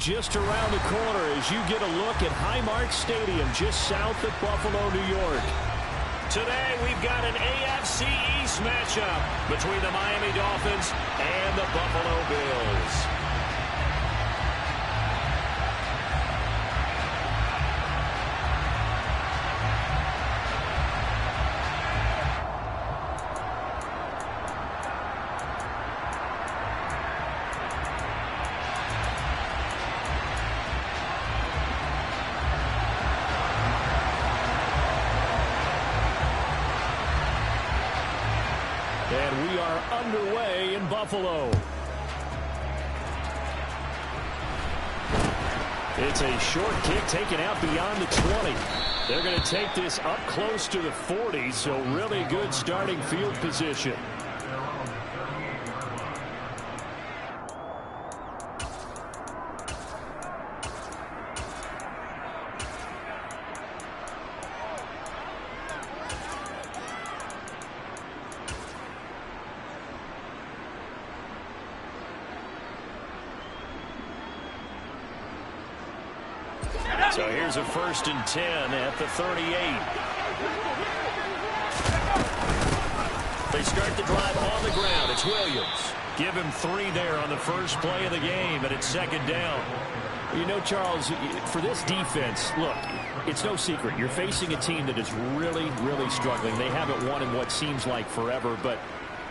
just around the corner as you get a look at Highmark Stadium just south of Buffalo, New York. Today we've got an AFC East matchup between the Miami Dolphins and the Buffalo Bills. And we are underway in Buffalo. It's a short kick taken out beyond the 20. They're going to take this up close to the 40, so really good starting field position. So here's a 1st and 10 at the 38. They start the drive on the ground. It's Williams. Give him 3 there on the first play of the game, and it's 2nd down. You know, Charles, for this defense, look, it's no secret. You're facing a team that is really, really struggling. They haven't won in what seems like forever, but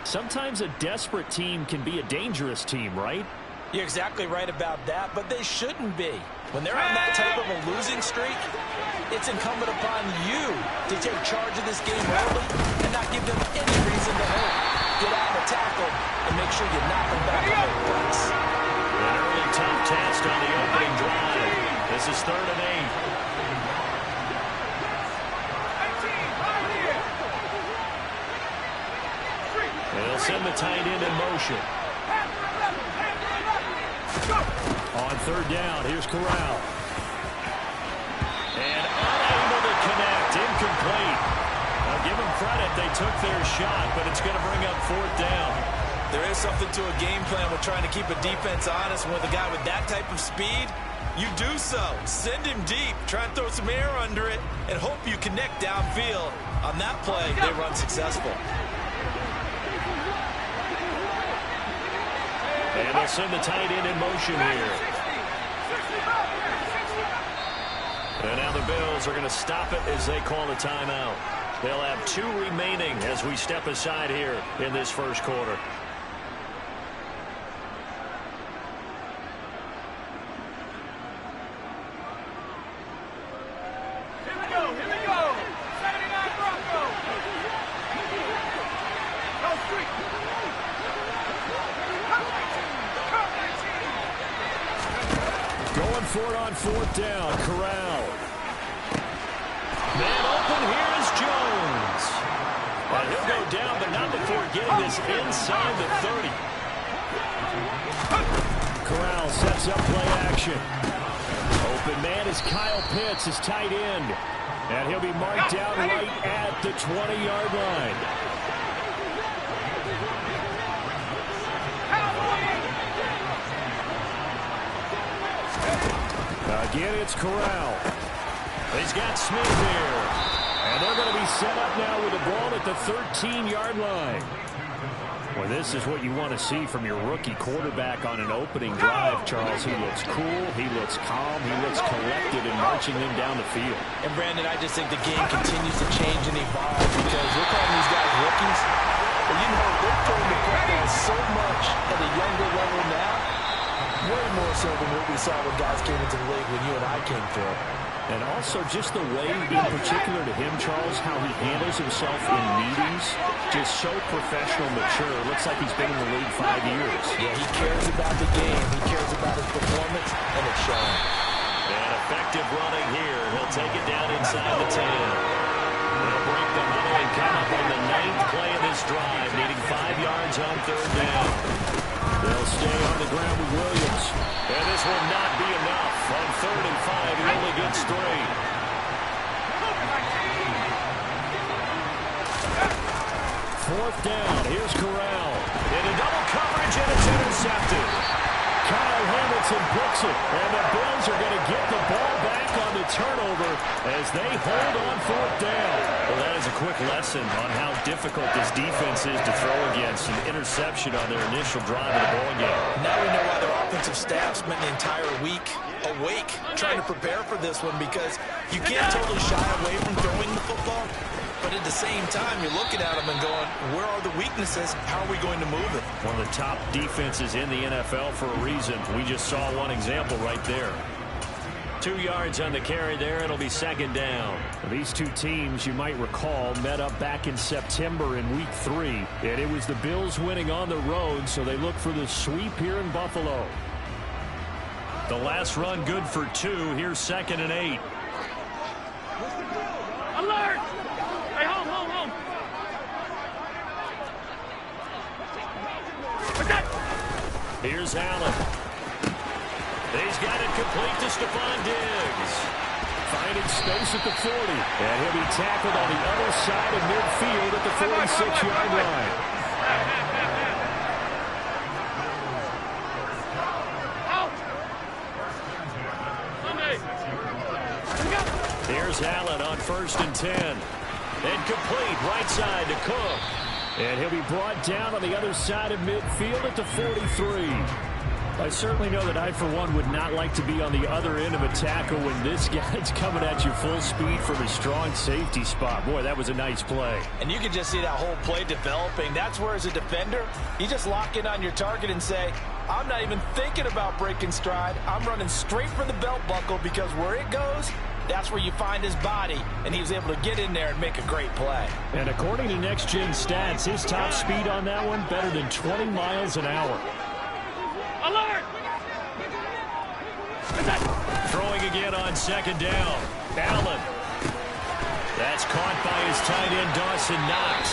sometimes a desperate team can be a dangerous team, right? You're exactly right about that, but they shouldn't be. When they're on that type of a losing streak, it's incumbent upon you to take charge of this game early and not give them any reason to hurt. Get out of the tackle and make sure you knock them back on their butts. An early tough test on the opening drive. This is 3rd and 8. They'll send the tight end in motion. On 3rd down, here's Corral. And unable to connect, incomplete. Now give them credit, they took their shot, but it's going to bring up 4th down. There is something to a game plan with trying to keep a defense honest. With a guy with that type of speed, you do so. Send him deep, try and throw some air under it, and hope you connect downfield. On that play, they run successful. And they'll send the tight end in motion here. And now the Bills are going to stop it as they call a timeout. They'll have 2 remaining as we step aside here in this first quarter. Going for it on 4th down. Corral. Man open. Here is Jones. And he'll go down, but not before getting this inside the 30. Corral sets up play action. Open man is Kyle Pitts, his tight end. And he'll be marked down right at the 20-yard line. Again, it's Corral. He's got Smith here. And they're going to be set up now with the ball at the 13-yard line. Well, this is what you want to see from your rookie quarterback on an opening drive, Charles. He looks cool. He looks calm. He looks collected in marching them down the field. And, Brandon, I just think the game continues to change and evolve because we're calling these guys rookies. But, you know, they're throwing the football so much at a younger level now. Way more so than what we saw when guys came into the league when you and I came through. And also just the way, in particular to him, Charles, how he handles himself in meetings, just so professional, mature. Looks like he's been in the league 5 years. Yeah, he cares about the game. He cares about his performance, and it's showing. And effective running here. He'll take it down inside the 10. They'll break the huddle and come up on the 9th play of this drive, needing 5 yards on 3rd down. They'll stay on the ground with Williams. And this will not be enough. On 3rd and 5, he only gets 3. 4th down. Here's Corral. Into double coverage, and it's intercepted. Kyle Hamilton picks it, and the Bills are going to get the ball back on the turnover as they hold on fourth down. Well, that is a quick lesson on how difficult this defense is to throw against. An interception on their initial drive of the ball game. Now we know why their offensive staff spent the entire week awake trying to prepare for this one, because you can't totally shy away from throwing the football. But at the same time, you're looking at them and going, where are the weaknesses? How are we going to move it? One of the top defenses in the NFL for a reason. We just saw one example right there. 2 yards on the carry there. It'll be second down. These two teams, you might recall, met up back in September in Week 3. And it was the Bills winning on the road, so they look for the sweep here in Buffalo. The last run good for 2. Here's 2nd and 8. Alert! Hey, home. Here's Allen. He's got it complete to Stephon Diggs. Finding space at the 40. And he'll be tackled on the other side of midfield at the 46-yard line. Here's Allen on 1st and 10. And complete right side to Cook. And he'll be brought down on the other side of midfield at the 43. I certainly know that I, for one, would not like to be on the other end of a tackle when this guy's coming at you full speed from a strong safety spot. Boy, that was a nice play. And you can just see that whole play developing. That's where, as a defender, you just lock in on your target and say, I'm not even thinking about breaking stride. I'm running straight for the belt buckle, because where it goes, that's where you find his body, and he was able to get in there and make a great play. And according to Next Gen Stats, his top speed on that one, better than 20 miles an hour. Alert! Throwing again on 2nd down. Allen. That's caught by his tight end, Dawson Knox.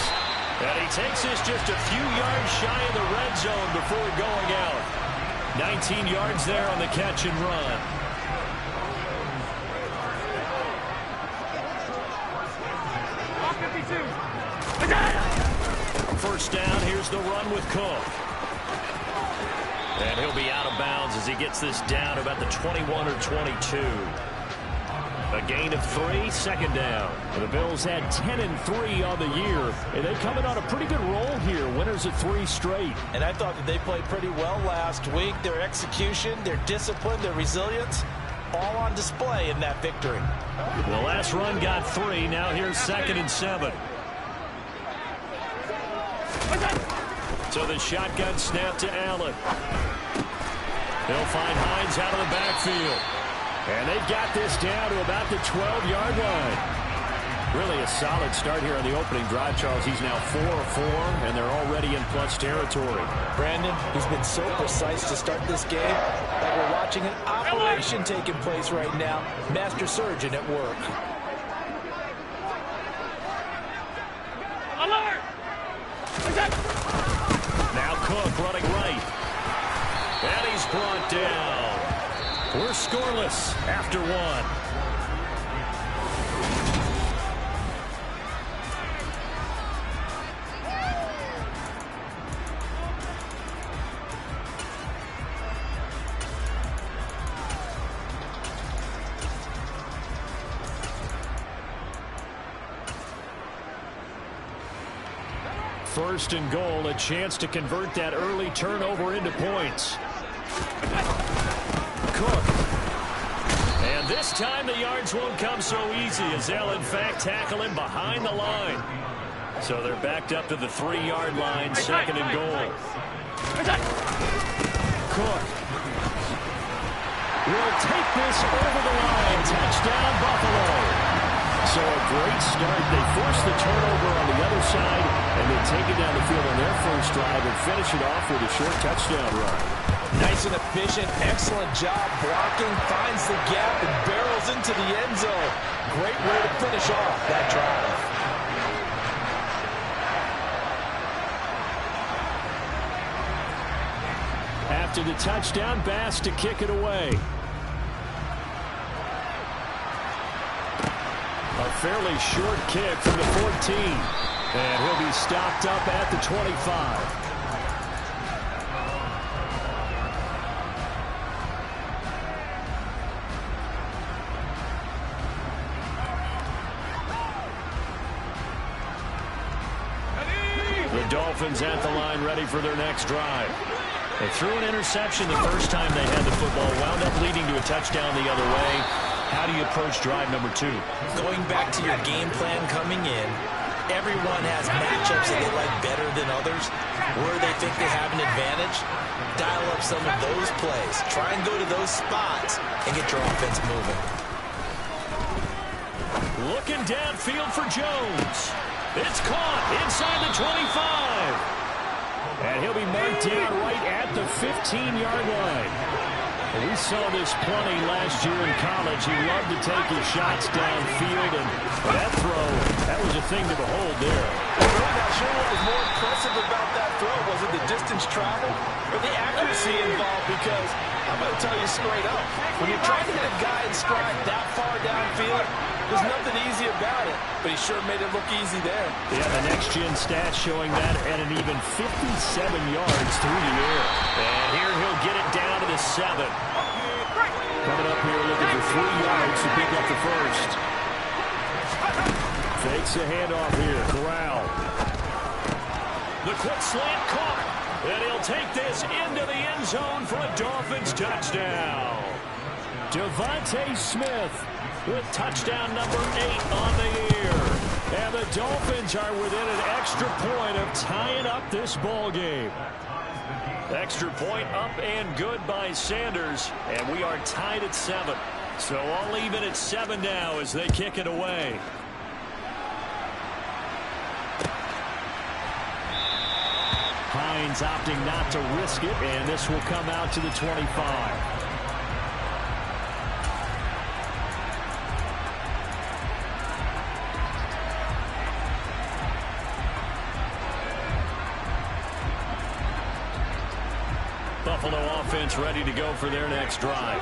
And he takes this just a few yards shy of the red zone before going out. 19 yards there on the catch and run. First down, here's the run with Cook. And he'll be out of bounds as he gets this down about the 21 or 22. A gain of 3, 2nd down. The Bills had 10-3 on the year, and they come in on a pretty good roll here. Winners of 3 straight. And I thought that they played pretty well last week. Their execution, their discipline, their resilience, all on display in that victory. The last run got 3. Now here's 2nd and 7. So the shotgun snap to Allen. They'll find Hines out of the backfield. And they've got this down to about the 12-yard line. Really a solid start here on the opening drive, Charles. He's now 4 of 4, and they're already in plus territory. Brandon, he's been so precise to start this game that we're watching an operation taking place right now. Master surgeon at work. Alert! Now Cook running right. And he's brought down. We're scoreless after 1. First and goal, a chance to convert that early turnover into points. Cook. And this time the yards won't come so easy as they'll in fact tackle him behind the line. So they're backed up to the 3-yard line, 2nd and goal. Cook will take this over the line. Touchdown, Buffalo. So a great start. They force the turnover on the other side and then take it down the field on their first drive and finish it off with a short touchdown run. Nice and efficient, excellent job blocking, finds the gap and barrels into the end zone. Great way to finish off that drive. After the touchdown, Bass to kick it away. A fairly short kick from the 14. And he'll be stopped up at the 25. Dolphins at the line ready for their next drive. They threw an interception the first time they had the football, wound up leading to a touchdown the other way. How do you approach drive number 2? Going back to your game plan coming in, everyone has matchups that they like better than others. Where they think they have an advantage, dial up some of those plays. Try and go to those spots and get your offense moving. Looking downfield for Jones. It's caught inside the 25. And he'll be marked down right at the 15-yard line. We saw this plenty last year in college. He loved to take his shots downfield, and that throw, that was a thing to behold there. I'm really not sure what was more impressive about that throw. Was it the distance traveled or the accuracy involved? Because I'm going to tell you straight up, when you're trying to hit a guy in stride that far downfield, there's nothing easy about it, but he sure made it look easy there. Yeah, the next-gen stats showing that at an even 57 yards through the air. And here he'll get it down to the 7. Coming up here looking for 3 yards to pick up the first. Fakes a handoff here. Corral. The quick slant caught. And he'll take this into the end zone for a Dolphins touchdown. Devontae Smith with touchdown number 8 on the year. And the Dolphins are within an extra point of tying up this ball game. Extra point up and good by Sanders. And we are tied at 7. So all even at 7 now as they kick it away. Hines opting not to risk it, and this will come out to the 25. Buffalo offense ready to go for their next drive.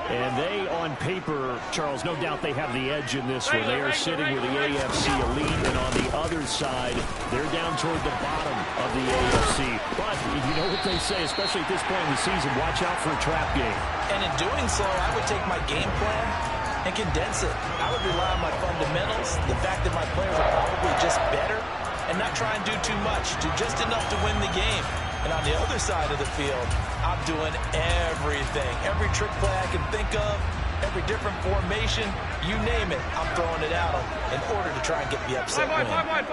And they, on paper, Charles, no doubt they have the edge in this one. They are sitting with the AFC elite, and on the other side, they're down toward the bottom of the AFC. But you know what they say, especially at this point in the season, watch out for a trap game. And in doing so, I would take my game plan and condense it. I would rely on my fundamentals, the fact that my players are probably just better, and not try and do too much, do just enough to win the game. And on the other side of the field, I'm doing everything. Every trick play I can think of, every different formation, you name it, I'm throwing it out in order to try and get the upset win. 5 wide.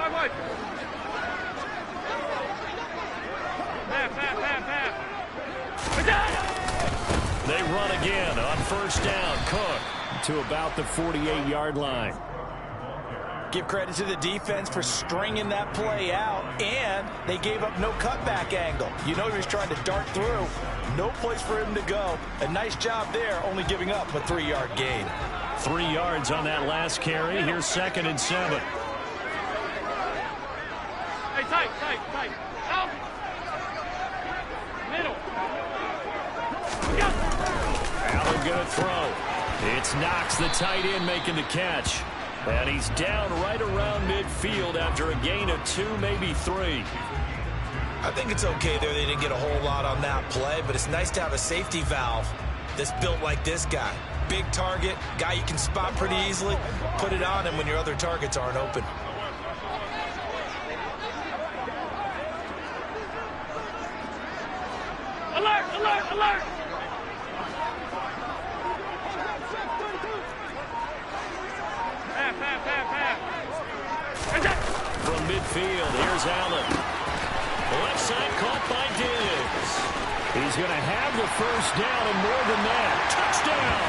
Pass. They run again on first down. Cook to about the 48-yard line. Give credit to the defense for stringing that play out, and they gave up no cutback angle. You know he was trying to dart through. No place for him to go. A nice job there, only giving up a 3-yard gain. 3 yards on that last carry. Here's 2nd and 7. Hey, tight. Out. Middle. Allen going to throw. It's Knox, the tight end, making the catch. And he's down right around midfield after a gain of 2, maybe 3. I think it's okay there. They didn't get a whole lot on that play, but it's nice to have a safety valve that's built like this guy. Big target, guy you can spot pretty easily. Put it on him when your other targets aren't open. Alert! From midfield, here's Allen. Left side caught by Diggs. He's going to have the first down and more than that. Touchdown!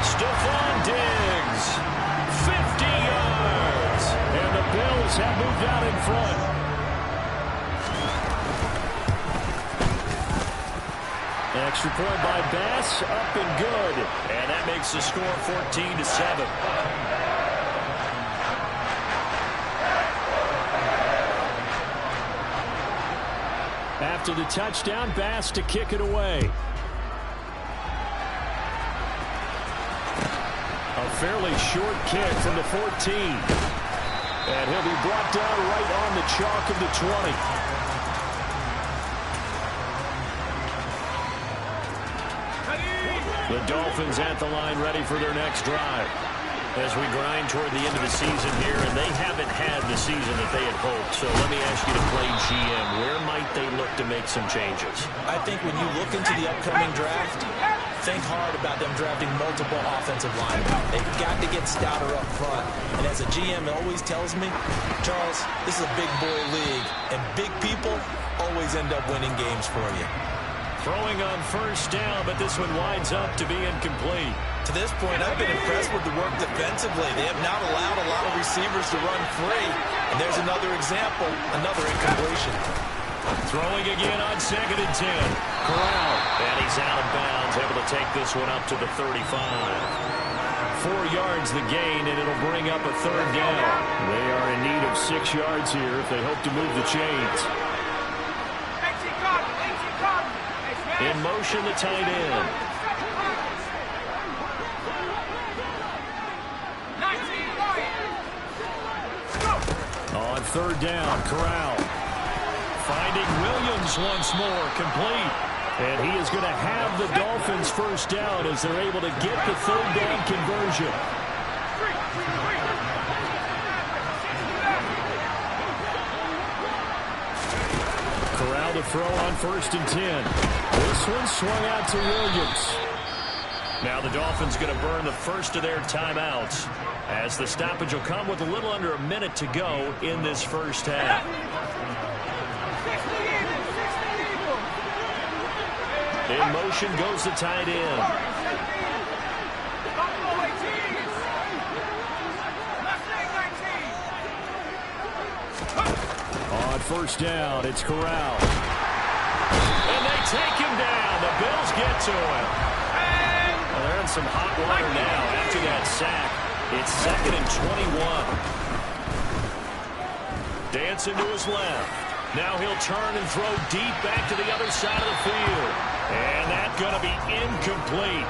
Stephon Diggs, 50 yards. And the Bills have moved out in front. Extra point by Bass, up and good. And that makes the score 14-7. After the touchdown, Bass to kick it away. A fairly short kick from the 14. And he'll be brought down right on the chalk of the 20. The Dolphins at the line ready for their next drive. As we grind toward the end of the season here, and they haven't had the season that they had hoped. So let me ask you to play GM. Where might they look to make some changes? I think when you look into the upcoming draft, think hard about them drafting multiple offensive linemen. They've got to get stouter up front. And as a GM always tells me, Charles, this is a big boy league, and big people always end up winning games for you. Throwing on first down, but this one winds up to be incomplete. To this point, I've been impressed with the work defensively. They have not allowed a lot of receivers to run free. And there's another example, another incompletion. Throwing again on 2nd and 10. Corral. And he's out of bounds, able to take this one up to the 35. 4 yards the gain, and it'll bring up a 3rd down. They are in need of 6 yards here if they hope to move the chains. In motion, the tight end. On 3rd down, Corral. Finding Williams once more, complete. And he is going to have the Dolphins first down as they're able to get the 3rd down conversion. Corral to throw on 1st and 10. This one swung out to Williams. Now the Dolphins going to burn the first of their timeouts as the stoppage will come with a little under a minute to go in this first half. In motion goes the tight end. On 1st down, it's Corral. And they take him down. The Bills get to him. Well, they're in some hot water now after that sack. It's 2nd and 21. Dancing to his left. Now he'll turn and throw deep back to the other side of the field. And that's going to be incomplete.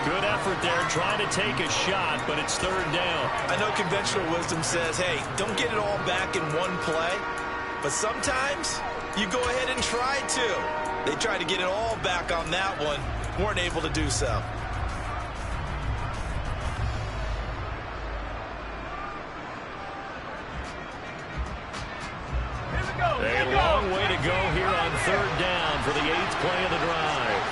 Good effort there trying to take a shot, but it's 3rd down. I know conventional wisdom says, hey, don't get it all back in one play. But sometimes you go ahead and try to. They tried to get it all back on that one. Weren't able to do so. A long way to go here on 3rd down for the 8th play of the drive.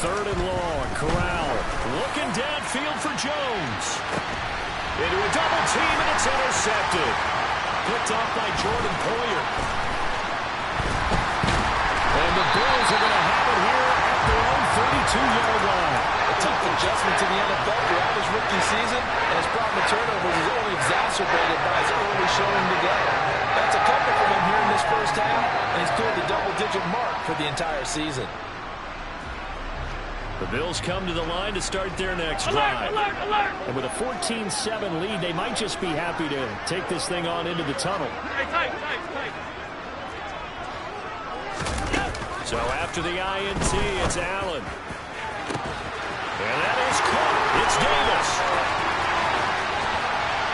Third and long, Corral looking downfield for Jones. Into a double team, and it's intercepted. Picked off by Jordan Poyer. And the Bills are going to have it here at their own 32-yard line. A tough adjustment to the NFL throughout his rookie season, and his problem with turnovers is only exacerbated by his early showing today. That's a couple from him here in this first half, and he's cleared the double-digit mark for the entire season. The Bills come to the line to start their next drive. Alert, alert! And with a 14-7 lead, they might just be happy to take this thing on into the tunnel. Hey, tight. So after the INT, it's Allen. And that is caught. It's Davis.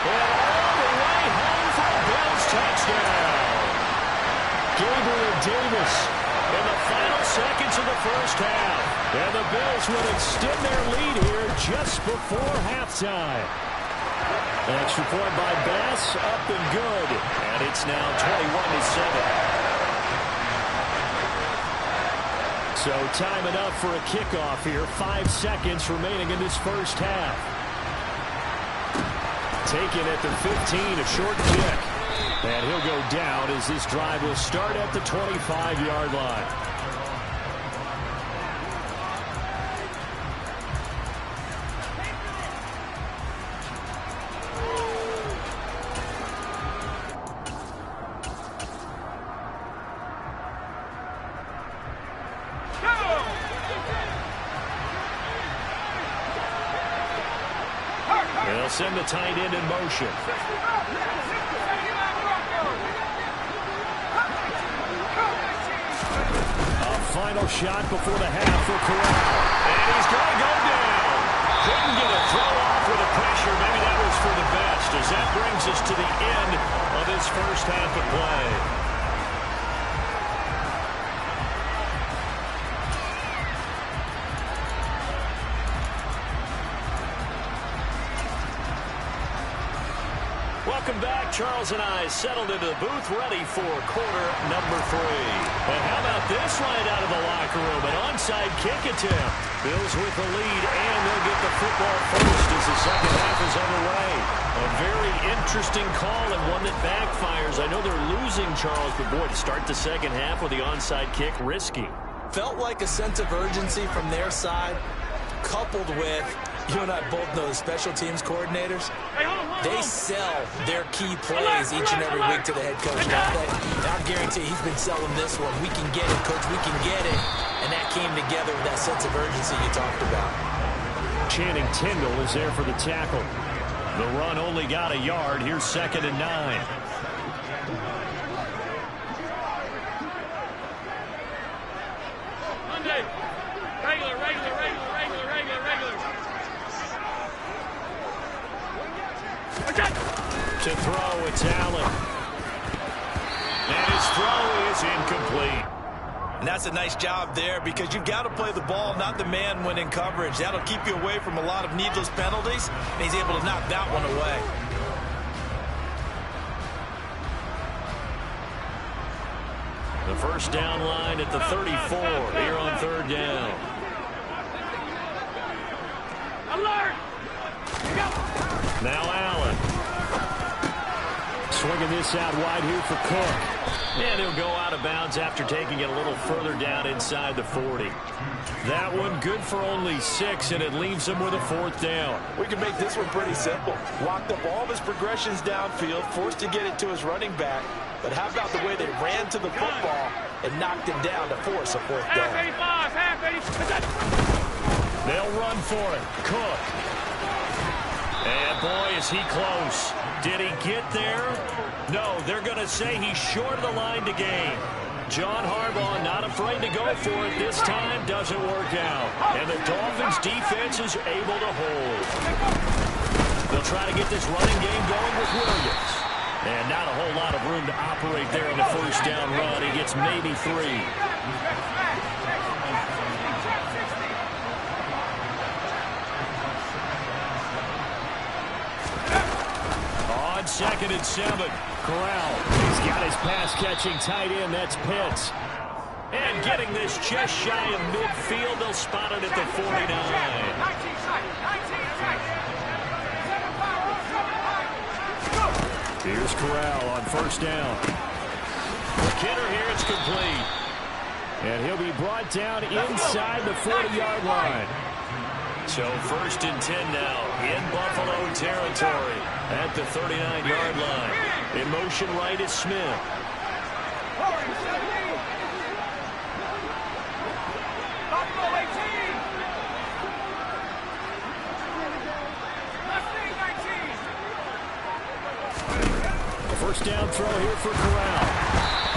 And all the way home for a Bills touchdown. Gabriel Davis in the final seconds of the first half. And the Bills will extend their lead here just before halftime. An extra point by Bass, up and good. And it's now 21-7. So time enough for a kickoff here. 5 seconds remaining in this first half. Taken at the 15, a short kick. And he'll go down as this drive will start at the 25-yard line. They'll send the tight end in motion. A final shot before the half for Corral. And he's going to go down. Couldn't get a throw off with the pressure. Maybe that was for the best, as that brings brings us to the end of this first half of play. Welcome back. Charles and I settled into the booth ready for quarter number 3. And how about this right out of the locker room? An onside kick attempt. Bills with the lead, and they'll get the football first as the second half is underway. A very interesting call and one that backfires. I know they're losing, Charles, but boy, to start the second half with the onside kick, risky. Felt like a sense of urgency from their side, coupled with, you and I both know the special teams coordinators, they sell their key plays each and every week to the head coach. Now I guarantee he's been selling this one. We can get it, coach, we can get it. And that came together with that sense of urgency you talked about. Channing Tindall is there for the tackle. The run only got a yard. Here's 2nd and 9. Monday. Regular. To throw, it's Allen. And his throw is incomplete. And that's a nice job there because you've got to play the ball, not the man when in coverage. That'll keep you away from a lot of needless penalties, and he's able to knock that one away. The first down line at the 34 here on 3rd down. Alert! Now Allen. Swinging this out wide here for Cook. And he'll go out of bounds after taking it a little further down inside the 40. That one good for only 6, and it leaves him with a 4th down. We can make this one pretty simple. Locked up all of his progressions downfield, forced to get it to his running back. But how about the way they ran to the football and knocked him down to force a 4th down? Half 85. They'll run for it. Cook. And boy, is he close. Did he get there? No, they're going to say he's short of the line to gain. John Harbaugh not afraid to go for it this time. Doesn't work out. And the Dolphins defense is able to hold. They'll try to get this running game going with Williams. And not a whole lot of room to operate there on the first down run. He gets maybe 3. On 2nd and 7, Corral. He's got his pass-catching tight end. That's Pitts. And getting this just shy of midfield. They'll spot it at the 49. Here's Corral on 1st down. McKinnon here, it's complete. And he'll be brought down inside the 40-yard line. So 1st and 10 now in Buffalo territory at the 39-yard line. In motion right is Smith. The first down throw here for Corral.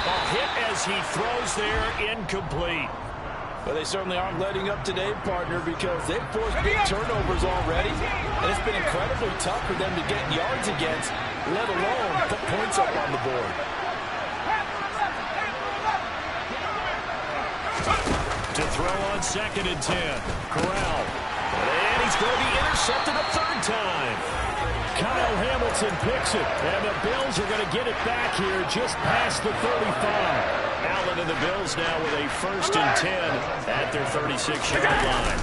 A hit as he throws there, incomplete. Well, they certainly aren't letting up today, partner, because they've forced big turnovers already, and it's been incredibly tough for them to get yards against, let alone put points up on the board. To throw on 2nd and 10. Corral. And he's going to be intercepted a 3rd time. Kyle Hamilton picks it, and the Bills are going to get it back here just past the 35. Allen and the Bills now with a 1st and 10 at their 36-yard line.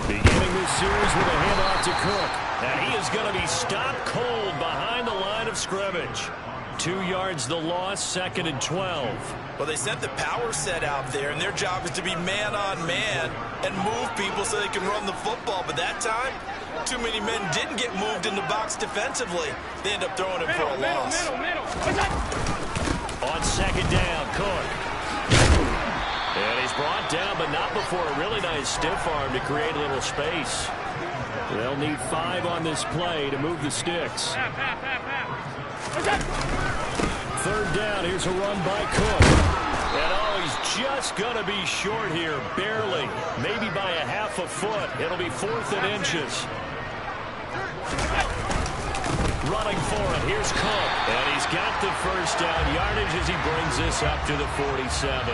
Beginning this series with a handoff to Cook. And he is going to be stopped cold behind the line of scrimmage. 2 yards the loss, 2nd and 12. Well, they sent the power set out there, and their job is to be man-on-man and move people so they can run the football. But that time, too many men didn't get moved in the box defensively. They end up throwing it for a loss. On 2nd down, Cook. And he's brought down, but not before a really nice stiff arm to create a little space. They'll need 5 on this play to move the sticks. 3rd down, here's a run by Cook. And oh, he's just going to be short here, barely. Maybe by a half a foot. It'll be 4th and inches. running for it. Here's Cook. And he's got the first down yardage as he brings this up to the 47.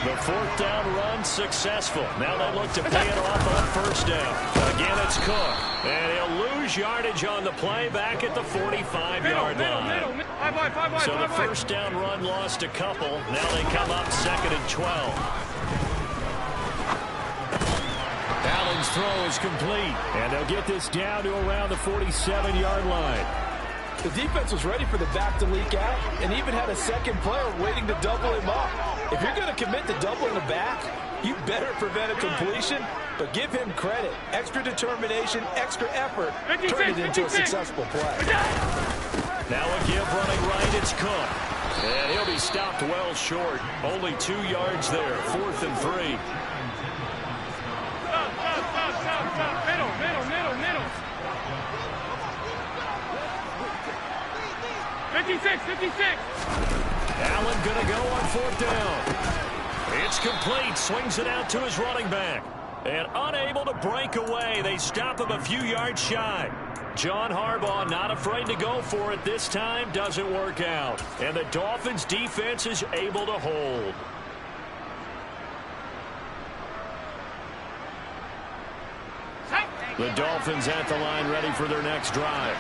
The fourth down run successful. Now they look to pay it off on first down. Again, it's Cook. And he'll lose yardage on the play back at the 45-yard line. So the first down run lost a couple. Now they come up 2nd and 12. Allen's throw is complete. And they'll get this down to around the 47-yard line. The defense was ready for the back to leak out and even had a second player waiting to double him up. If you're going to commit to doubling the back, you better prevent a completion, but give him credit. Extra determination, extra effort, turn it into a successful play. Now a give running right, it's Cook. And he'll be stopped well short. Only 2 yards there, 4th and 3. Middle. 56. Allen going to go on 4th down. It's complete. Swings it out to his running back. And unable to break away. They stop him a few yards shy. John Harbaugh not afraid to go for it this time. Doesn't work out. And the Dolphins defense is able to hold. The Dolphins at the line ready for their next drive.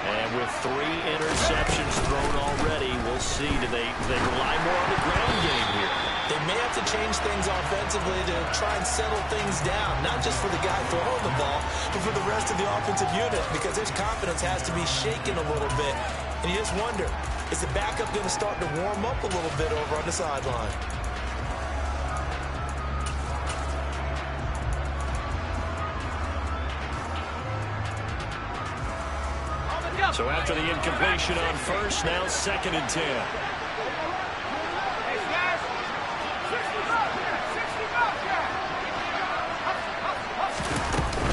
And with 3 interceptions thrown already, we'll see. Do they rely more on the ground game here? They may have to change things offensively to try and settle things down, not just for the guy throwing the ball, but for the rest of the offensive unit, because his confidence has to be shaken a little bit. And you just wonder, is the backup going to start to warm up a little bit over on the sideline? So after the incompletion on first, now 2nd and 10.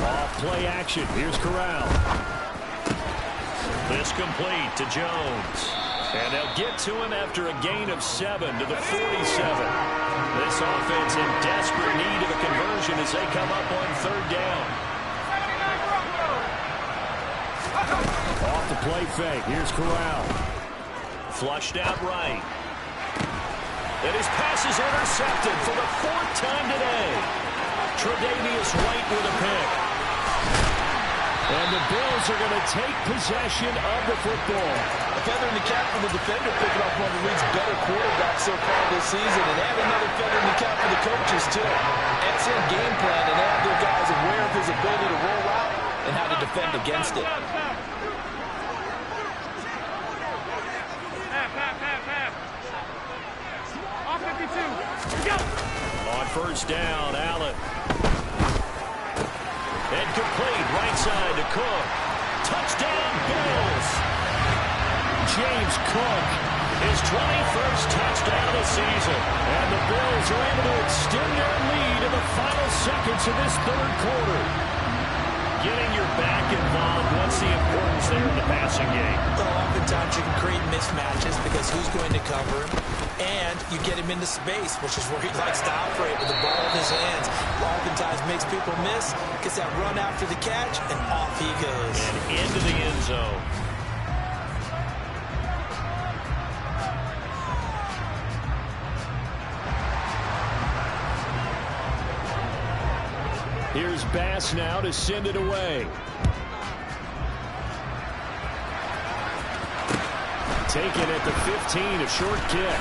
Off play action. Here's Corral. This complete to Jones. And they'll get to him after a gain of 7 to the 47. This offense in desperate need of a conversion as they come up on 3rd down. Off the play fake. Here's Corral. Flushed out right. And his pass is intercepted for the 4th time today. Tre'Davious White with a pick. And the Bills are going to take possession of the football. A feather in the cap for the defender, picking off one of the league's better quarterbacks so far this season. And add another feather in the cap for the coaches, too. Excellent game plan, and have their guys aware of his ability to roll out and how to defend against it. On first down, Allen. And complete, right side to Cook. Touchdown, Bills. James Cook, his 21st touchdown of the season. And the Bills are able to extend their lead in the final seconds of this 3rd quarter. Getting your back involved, what's the importance there in the passing game? Well, oftentimes you can create mismatches because who's going to cover him? And you get him into space, which is where he likes to operate with the ball in his hands. Oftentimes makes people miss, gets that run after the catch, and off he goes. And into the end zone. Here's Bass now to send it away. Taken at the 15, a short kick.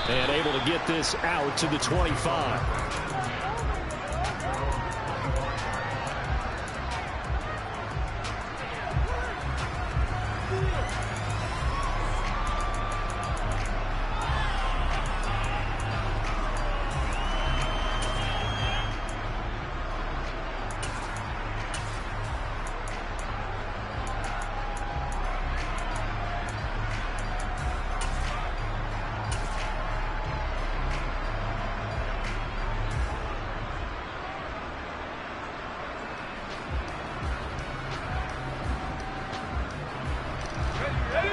And able to get this out to the 25.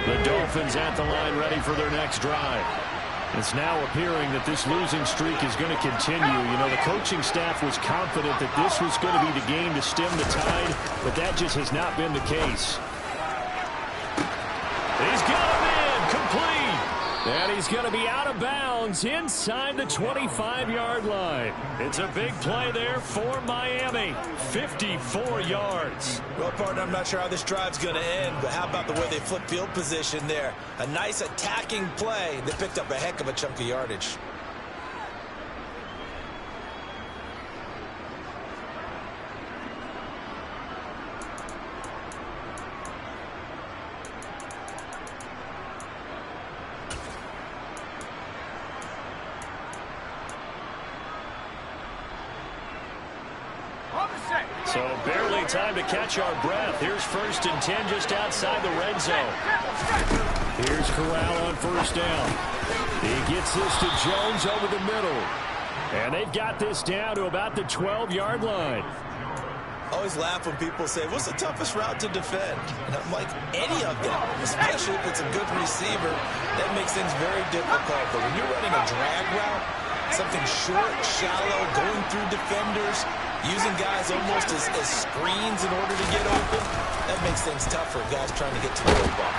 The Dolphins at the line ready for their next drive. It's now appearing that this losing streak is going to continue. You know, the coaching staff was confident that this was going to be the game to stem the tide, but that just has not been the case. He's got him in, complete. And he's going to be out of bounds inside the 25-yard line. It's a big play there for Miami. 54 yards. Well, partner, I'm not sure how this drive's going to end, but how about the way they flip field position there? A nice attacking play that picked up a heck of a chunk of yardage. So barely time to catch our breath. Here's 1st and 10 just outside the red zone. Here's Corral on 1st down. He gets this to Jones over the middle. And they've got this down to about the 12-yard line. Always laugh when people say, what's the toughest route to defend? And I'm like, any of them, especially if it's a good receiver. That makes things very difficult. But when you're running a drag route, something short, shallow, going through defenders, using guys almost as screens in order to get open, that makes things tough for guys trying to get to the football.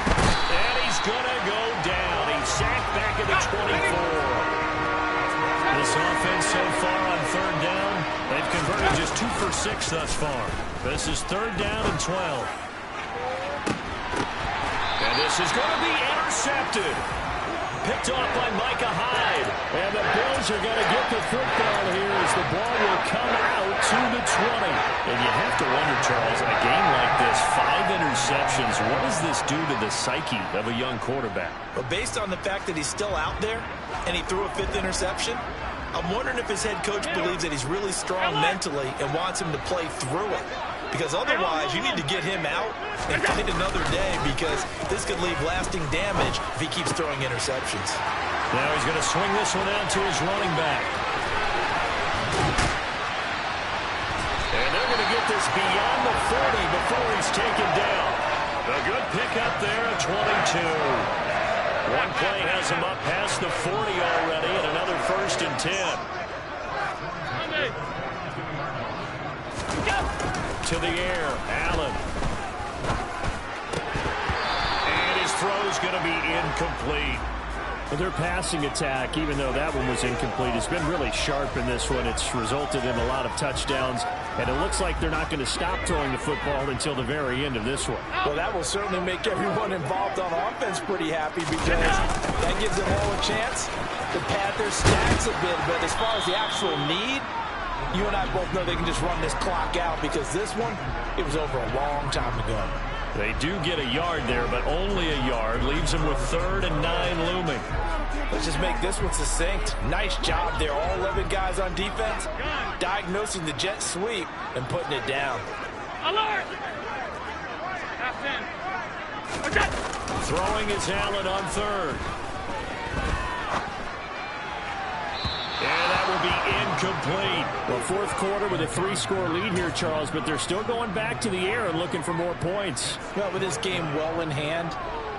And he's going to go down. He's sacked back at the 24. This offense so far on 3rd down, they've converted just 2 for 6 thus far. This is 3rd down and 12. And this is going to be intercepted. Picked off by Micah Hyde. And the Bills are going to get the football here as the ball will come out to the 20. And you have to wonder, Charles, in a game like this, 5 interceptions, what does this do to the psyche of a young quarterback? But based on the fact that he's still out there and he threw a 5th interception, I'm wondering if his head coach believes that he's really strong mentally and wants him to play through it. Because otherwise, you need to get him out and fight another day, because this could leave lasting damage if he keeps throwing interceptions. Now he's going to swing this one out to his running back. And they're going to get this beyond the 40 before he's taken down. A good pickup there at 22. One play has him up past the 40 already, and another 1st and 10. To the air, Allen. And his throw's going to be incomplete. Well, their passing attack, even though that one was incomplete, has been really sharp in this one. It's resulted in a lot of touchdowns, and it looks like they're not going to stop throwing the football until the very end of this one. Well, that will certainly make everyone involved on offense pretty happy, because that gives them all a chance to pad their stats a bit. But as far as the actual need, you and I both know they can just run this clock out, because this one, it was over a long time ago. They do get a yard there, but only a yard. Leaves them with 3rd and 9 looming. Let's just make this one succinct. Nice job there. All 11 guys on defense diagnosing the jet sweep and putting it down. Alert! Throwing is Allen on 3rd. And that will be incomplete. Well, 4th quarter with a 3-score lead here, Charles, but they're still going back to the air and looking for more points. Well, with this game well in hand,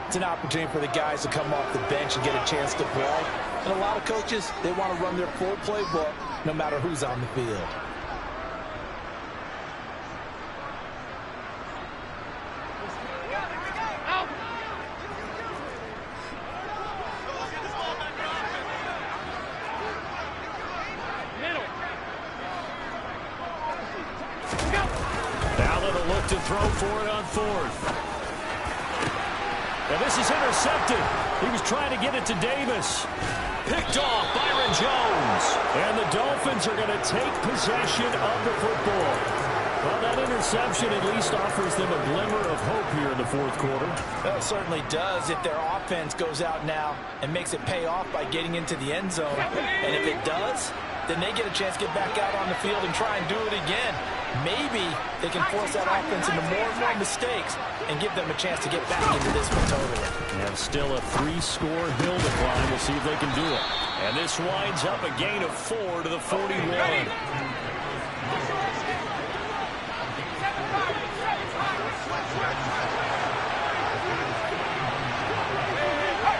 it's an opportunity for the guys to come off the bench and get a chance to play. And a lot of coaches, they want to run their full playbook no matter who's on the field. To throw for it on 4th. And this is intercepted. He was trying to get it to Davis. Picked off Byron Jones. And the Dolphins are going to take possession of the football. Well, that interception at least offers them a glimmer of hope here in the 4th quarter. Well, it certainly does if their offense goes out now and makes it pay off by getting into the end zone. And if it does, then they get a chance to get back out on the field and try and do it again. Maybe they can force that offense into more and more mistakes and give them a chance to get back into this one totally. And still a 3-score hill to climb. We'll see if they can do it. And this winds up a gain of 4 to the 41.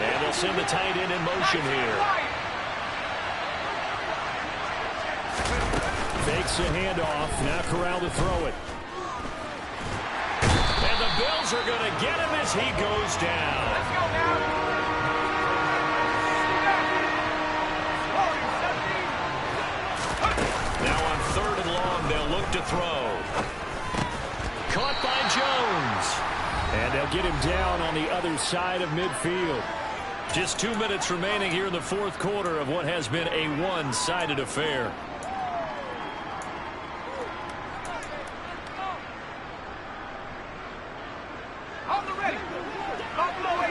And they'll They'll send the tight end in motion here. Fakes a handoff. Now Corral to throw it. And the Bills are going to get him as he goes down. Let's go now. Now on 3rd and long, they'll look to throw. Caught by Jones. And they'll get him down on the other side of midfield. Just 2 minutes remaining here in the 4th quarter of what has been a one-sided affair. On the ready. Buffalo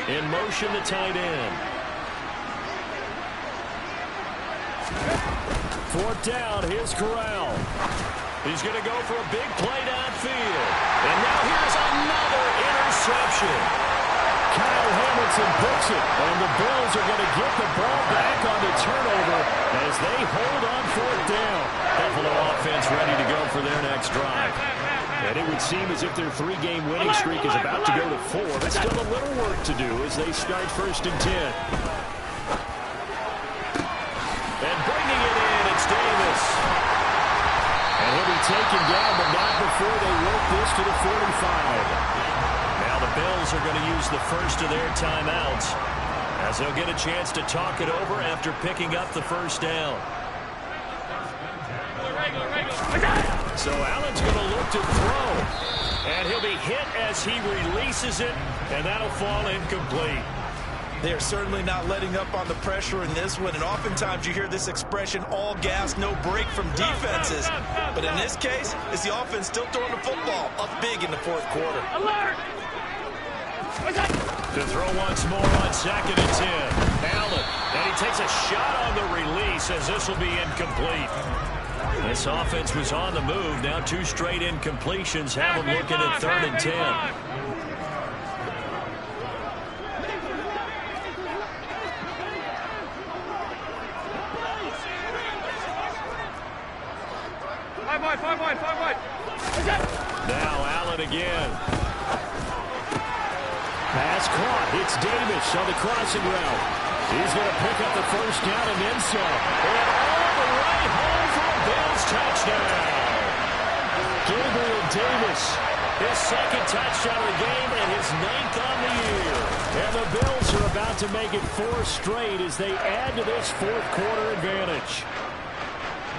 18. In motion, the tight end. 4th down, here's Corral. He's going to go for a big play downfield. And now here's another interception. Kyle Hamilton books it, and the Bills are going to get the ball back on the turnover as they hold on 4th down. Buffalo offense ready to go for their next drive. And it would seem as if their 3-game winning streak is about to go to 4, but still a little work to do as they start 1st and 10. And bringing it in, it's Davis. And he'll be taken down, but not before they work this to the 45. Now the Bills are going to use the first of their timeouts as they'll get a chance to talk it over after picking up the 1st down. So Allen's going to look to throw. And he'll be hit as he releases it, and that'll fall incomplete. They're certainly not letting up on the pressure in this one, and oftentimes you hear this expression, all gas, no break from defenses. But in this case, it's the offense still throwing the football up big in the 4th quarter. Alert! To throw once more on 2nd and 10. Allen, and he takes a shot on the release as this will be incomplete. This offense was on the move. Now 2 straight incompletions have them looking at 3rd and 10. Five wide. Now Allen again. Pass caught. It's Davis on the crossing route. He's going to pick up the 1st down and then some. And all the way home for a Bills touchdown. Gabriel Davis, his 2nd touchdown of the game and his 9th on the year. And the Bills are about to make it 4 straight as they add to this 4th quarter advantage.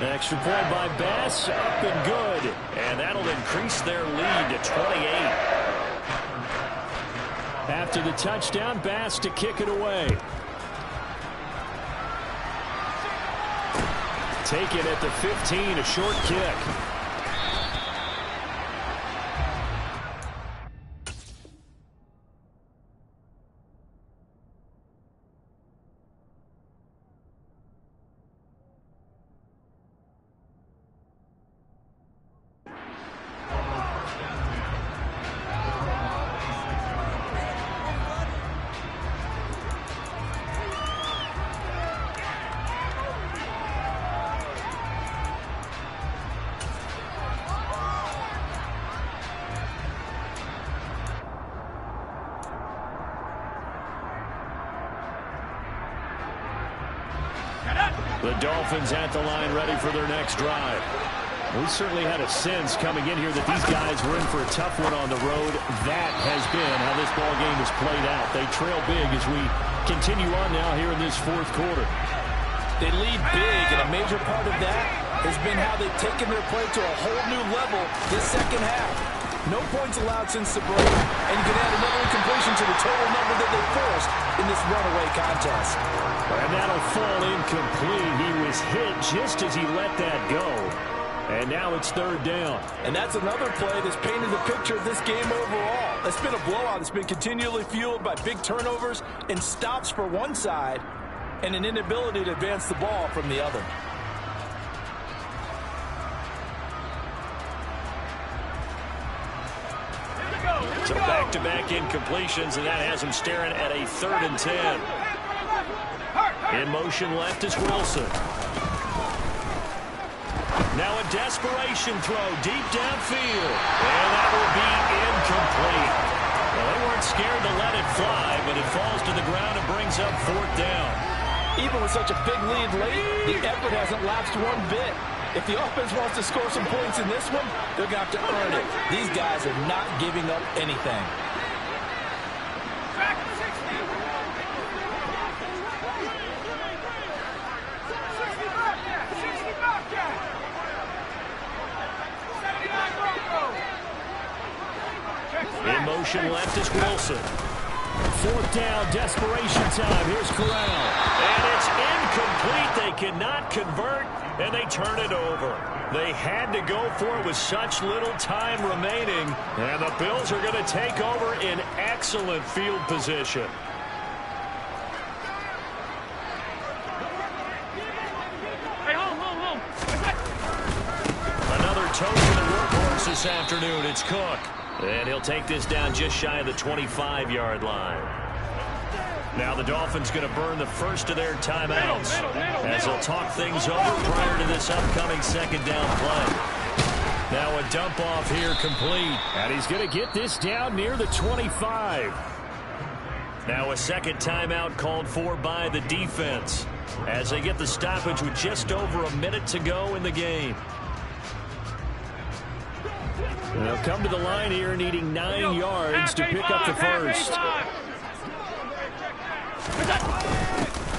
Extra point by Bass, up and good. And that'll increase their lead to 28. After the touchdown, Bass to kick it away. Take it at the 15, a short kick. The Dolphins at the line ready for their next drive. We certainly had a sense coming in here that these guys were in for a tough one on the road. That has been how this ball game has played out. They trail big as we continue on now here in this 4th quarter. They lead big, and a major part of that has been how they've taken their play to a whole new level this 2nd half. No points allowed since the break, and you can add another incompletion to the total number that they forced in this runaway contest. And that'll fall incomplete. He was hit just as he let that go. And now it's 3rd down. And that's another play that's painted the picture of this game overall. It's been a blowout that's been continually fueled by big turnovers and stops for one side and an inability to advance the ball from the other. So back-to-back incompletions, and that has him staring at a 3rd and 10. In motion left is Wilson. Now a desperation throw deep downfield. And that will be incomplete. Well, they weren't scared to let it fly, but it falls to the ground and brings up 4th down. Even with such a big lead late, the effort hasn't lapsed one bit. If the offense wants to score some points in this one, they're going to have to earn it. These guys are not giving up anything. Back 60. 60 Bobcat. 60 Bobcat. 79 Bronco. In motion left is Wilson. 4th down, desperation time. Here's Corral. And it's incomplete. They cannot convert, and they turn it over. They had to go for it with such little time remaining, and the Bills are going to take over in excellent field position. Hey, home. Another toe for the workhorse this afternoon. It's Cook. And he'll take this down just shy of the 25-yard line. Now the Dolphins going to burn the first of their timeouts as they'll talk things over prior to this upcoming 2nd down play. Now a dump off here complete. And he's going to get this down near the 25. Now a 2nd timeout called for by the defense as they get the stoppage with just over a minute to go in the game. They'll come to the line here needing 9 yards to pick up the first.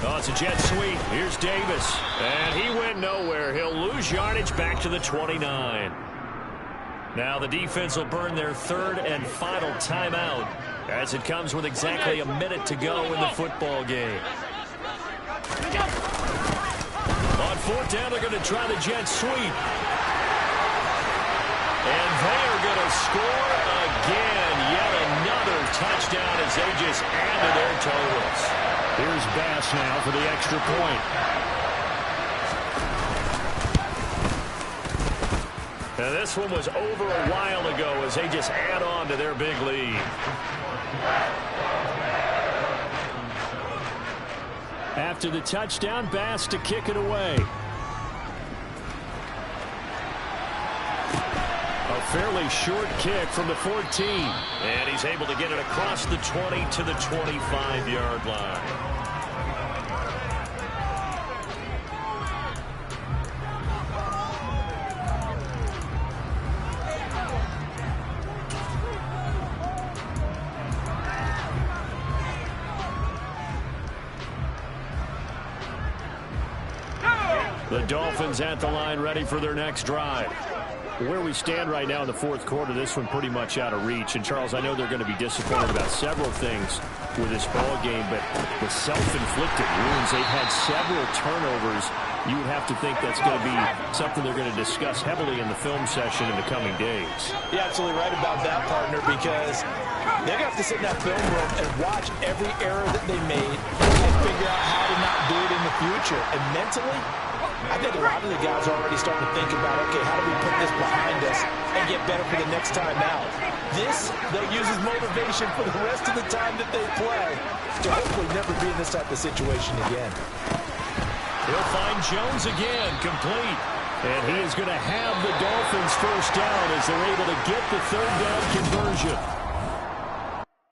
Oh, it's a jet sweep. Here's Davis. And he went nowhere. He'll lose yardage back to the 29. Now the defense will burn their 3rd and final timeout as it comes with exactly a minute to go in the football game. On 4th down, they're going to try the jet sweep. And they are going to score again. Yet another touchdown as they just add to their totals. Here's Bass now for the extra point. Now this one was over a while ago as they just add on to their big lead. After the touchdown, Bass to kick it away. A fairly short kick from the 14. And he's able to get it across the 20 to the 25-yard line. The Dolphins at the line ready for their next drive. Where we stand right now in the 4th quarter, this one pretty much out of reach. And, Charles, I know they're going to be disappointed about several things with this ball game, but the self-inflicted wounds, they've had several turnovers. You would have to think that's going to be something they're going to discuss heavily in the film session in the coming days. You're absolutely right about that, partner, because they're going to have to sit in that film room and watch every error that they made and figure out how to not do it in the future. And mentally, I think a lot of the guys are already starting to think about, okay, how do we put this behind us and get better for the next time out? This, they'll use as motivation for the rest of the time that they play to hopefully never be in this type of situation again. He'll find Jones again, complete. And he is going to have the Dolphins first down as they're able to get the 3rd down conversion.